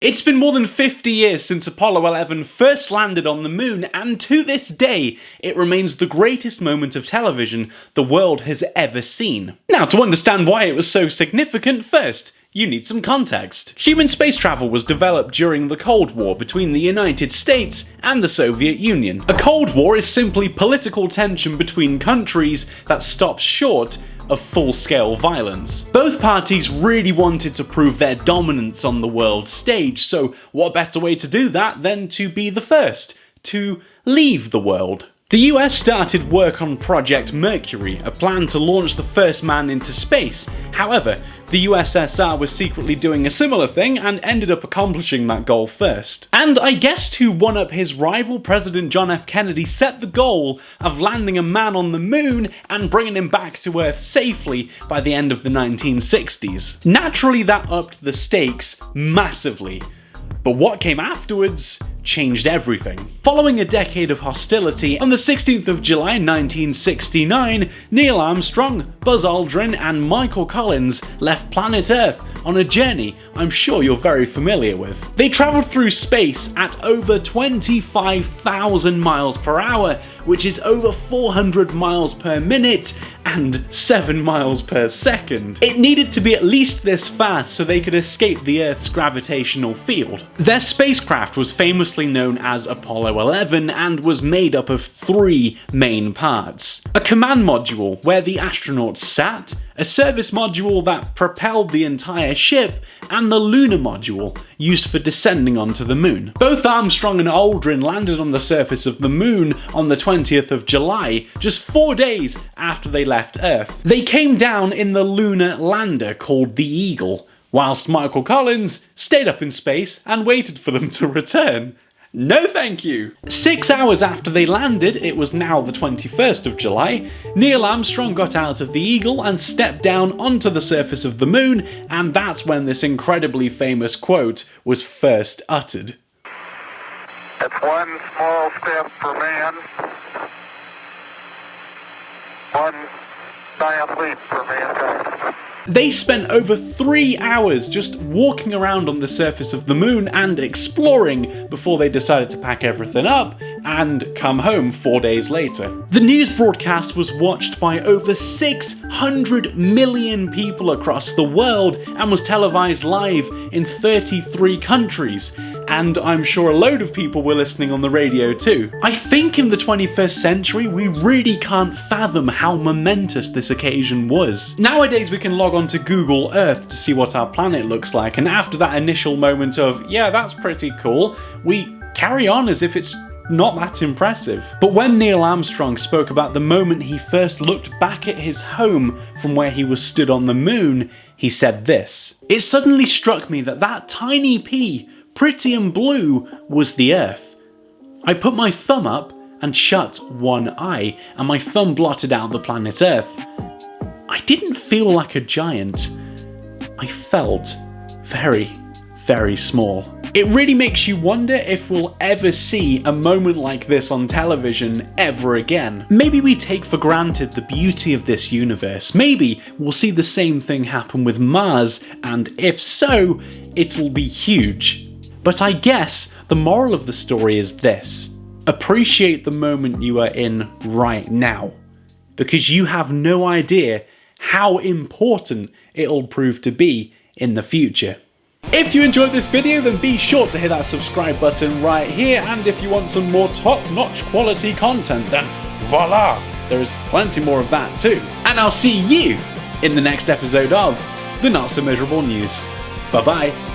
It's been more than 50 years since Apollo 11 first landed on the moon, and to this day, it remains the greatest moment of television the world has ever seen. Now, to understand why it was so significant, first, you need some context. Human space travel was developed during the Cold War between the United States and the Soviet Union. A Cold War is simply political tension between countries that stops short of full-scale violence. Both parties really wanted to prove their dominance on the world stage, so what better way to do that than to be the first to leave the world? The US started work on Project Mercury, a plan to launch the first man into space. However, the USSR was secretly doing a similar thing and ended up accomplishing that goal first. And I guess to one-up his rival, President John F. Kennedy set the goal of landing a man on the moon and bringing him back to Earth safely by the end of the 1960s. Naturally, that upped the stakes massively. But what came afterwards changed everything. Following a decade of hostility, on the 16th of July 1969, Neil Armstrong, Buzz Aldrin and Michael Collins left planet Earth on a journey I'm sure you're very familiar with. They travelled through space at over 25,000 miles per hour, which is over 400 miles per minute and 7 miles per second. It needed to be at least this fast so they could escape the Earth's gravitational field. Their spacecraft was famously known as Apollo 11 and was made up of 3 main parts. A command module where the astronauts sat, a service module that propelled the entire ship, and the lunar module used for descending onto the moon. Both Armstrong and Aldrin landed on the surface of the moon on the 20th of July, just 4 days after they left Earth. They came down in the lunar lander called the Eagle, whilst Michael Collins stayed up in space and waited for them to return. No thank you! 6 hours after they landed, it was now the 21st of July, Neil Armstrong got out of the Eagle and stepped down onto the surface of the moon, and that's when this incredibly famous quote was first uttered. It's one small step for man, one giant leap for mankind. They spent over 3 hours just walking around on the surface of the moon and exploring before they decided to pack everything up and come home 4 days later. The news broadcast was watched by over 600 million people across the world and was televised live in 33 countries, and I'm sure a load of people were listening on the radio too. I think in the 21st century we really can't fathom how momentous this occasion was. Nowadays we can log on to Google Earth to see what our planet looks like, and after that initial moment of, yeah, that's pretty cool, we carry on as if it's not that impressive. But when Neil Armstrong spoke about the moment he first looked back at his home from where he was stood on the moon, he said this: "It suddenly struck me that that tiny pea, pretty and blue, was the Earth. I put my thumb up and shut one eye, and my thumb blotted out the planet Earth. I didn't feel like a giant. I felt very, very small." It really makes you wonder if we'll ever see a moment like this on television ever again. Maybe we take for granted the beauty of this universe. Maybe we'll see the same thing happen with Mars, and if so, it'll be huge. But I guess the moral of the story is this: appreciate the moment you are in right now, because you have no idea how important it'll prove to be in the future. If you enjoyed this video, then be sure to hit that subscribe button right here, and if you want some more top-notch quality content, then voila, there is plenty more of that too. And I'll see you in the next episode of The Not So Miserable News. Bye bye.